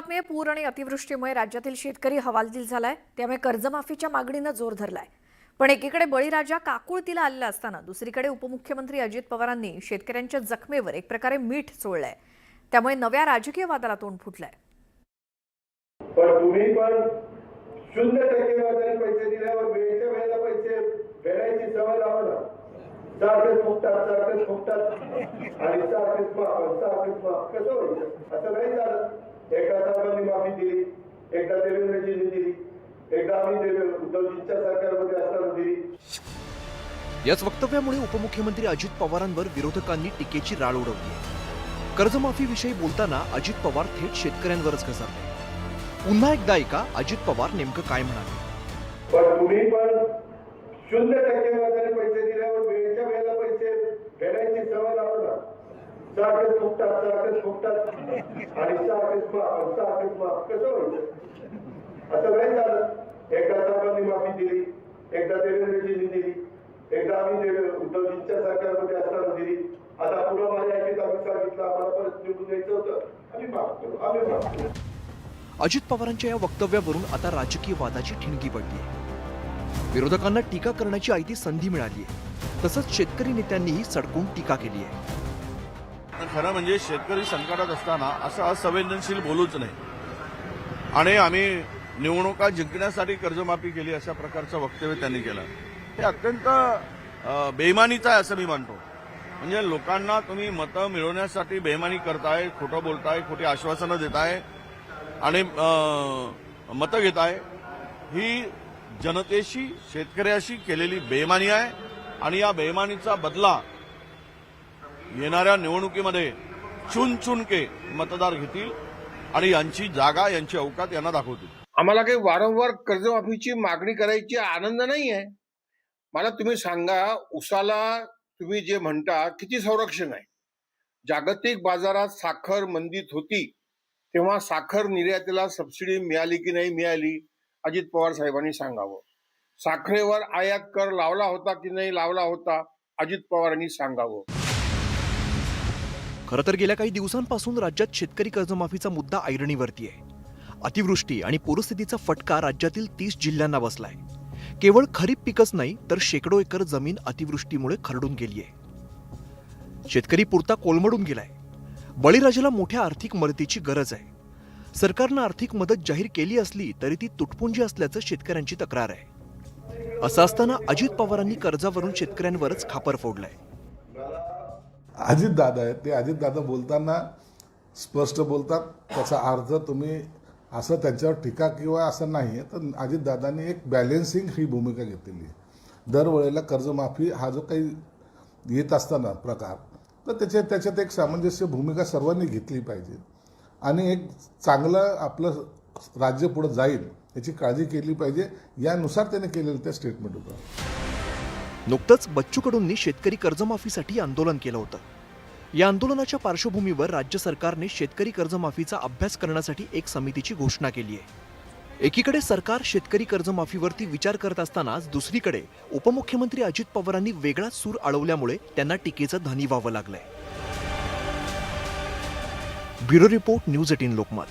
बातमी आहे, पूर आणि अतिवृष्टीमुळे राज्यातील शेतकरी हवालदिल झालाय। त्यामुळे कर्जमाफीच्या मागणीने जोर धरलाय। पण एकीकडे बळीराजा काकुळतीला आलेला असताना दुसरीकडे उपमुख्यमंत्री अजित पवारांनी शेतकऱ्यांच्या जखमेवर एक प्रकारे मीठ चोळलंय। त्यामुळे नव्या राजकीय वादाला तोंड फुटलंय। पण तुम्ही पण 0% व्याजाने पैसे दिल्यावर वेळेच्या वेळेला पैसे फेडायची सवय लावा ना। सारखेच फुकतात आणि सारखेच माफ कसं व्हायचं? असं नाही चालत। एकदा साहेबांनी माफी दिली, एकदा देवेंद्रजींनी दिली, एकदा आम्ही उद्धवजींच्या सरकारमध्ये असताना दिली। याच वक्तव्यामुळे उपमुख्यमंत्री अजित पवारांवर विरोधकांनी टीकेची राळ उडवली। कर्जमाफीविषयी बोलताना अजित पवार थेट शेतकऱ्यांवरच घसरले। पुन्हा एकदा ऐका अजित पवार नेमकं काय म्हणाले। पण तुम्ही पण 0% व्याजाने पैसे दिल्यावर वेळेच्या वेळेला पैसे फेडायची सवय लावा ना। सारखेच फुकतात आणि सारखेच माफ कसं व्हायचं? असं नाही चालत। एकदा साहेबांनी माफी दिली, एकदा देवेंद्रजींनी दिली, एकदा आम्ही उद्धवजींच्या सरकारमध्ये असताना दिली। आता पुढे माझ्या ऐकीत आम्ही सांगितलं आम्हाला परत निवडून यायचं होतं, आम्ही माफ करू। अजित पवारांच्या या वक्तव्यावरून आता राजकीय वादाची ठिणगी पडली आहे। विरोधकांना टीका करण्याची आयती संधी मिळाली आहे। तसंच शेतकरी नेत्यांनीही सडकून टीका केली आहे। खरं म्हणजे शेतकरी संकटात असताना असं असंवेदनशील बोलूच नाही आणि आम्ही निवडणुका जिंकण्यासाठी कर्जमाफी केली अशा प्रकारचं वक्तव्य त्यांनी केलं। हे अत्यंत बेईमानीचं आहे असं मी मानतो। म्हणजे लोकांना तुम्ही मतं मिळवण्यासाठी बेईमानी करताय, खोटं बोलताय, खोटी आश्वासनं देताय आणि मतं घेताय। ही जनतेशी शेतकऱ्याशी केलेली बेईमानी आहे आणि या बेईमानीचा बदला येणाऱ्या निवडणुकीमध्ये चुन के मतदार घेतील आणि यांची जागा, यांची अवकात यांना दाखवतील। आम्हाला काही वारंवार कर्जमाफीची मागणी करायची आनंद नाही आहे। मला तुम्ही सांगा, उसाला तुम्ही जे म्हणता किती संरक्षण आहे? जागतिक बाजारात साखर मंदीत होती तेव्हा साखर निर्यातीला सबसिडी मिळाली की नाही मिळाली? अजित पवार साहेबांनी सांगावं। साखरेवर आयात कर लावला होता की नाही लावला होता? अजित पवारांनी सांगावं। खरं तर गेल्या काही दिवसांपासून राज्यात शेतकरी कर्जमाफीचा मुद्दा ऐरणीवरती आहे। अतिवृष्टी आणि पूरस्थितीचा फटका राज्यातील 30 जिल्ह्यांना बसलाय। केवळ खरीप पिकच नाही तर शेकडो एकर जमीन अतिवृष्टीमुळे खरडून गेली आहे। शेतकरी पुरता कोलमडून गेलाय। बळीराजाला मोठ्या आर्थिक मदतीची गरज आहे। सरकारनं आर्थिक मदत जाहीर केली असली तरी ती तुटपुंजी असल्याचं शेतकऱ्यांची तक्रार आहे। असं असताना अजित पवारांनी कर्जावरून शेतकऱ्यांवरच खापर फोडलंय। अजित दादा आहेत, ते अजित दादा बोलताना स्पष्ट बोलतात। त्याचा अर्थ तुम्ही असं त्यांच्यावर टीका किंवा असं नाही, तर अजित दादांनी एक बॅलेन्सिंग ही भूमिका घेतलेली आहे। दरवेळेला कर्जमाफी हा जो काही येत असताना प्रकार, तर त्याच्यात एक सामंजस्य भूमिका सर्वांनी घेतली पाहिजे आणि एक चांगलं आपलं राज्य पुढे जाईल याची काळजी केली पाहिजे। यानुसार त्याने केलेलं त्या स्टेटमेंट होतं। नुकतंच बच्चू कडूंनी शेतकरी कर्जमाफीसाठी आंदोलन केलं होतं। या आंदोलनाच्या पार्श्वभूमीवर राज्य सरकारने शेतकरी कर्जमाफीचा अभ्यास करण्यासाठी एक समितीची घोषणा केली आहे। एकीकडे सरकार शेतकरी कर्जमाफीवरती विचार करत असतानाच दुसरीकडे उपमुख्यमंत्री अजित पवारांनी वेगळाच सूर अडवल्यामुळे त्यांना टीकेचं धनी व्हावं लागलंय। Bureau report, news 18 Lokmat.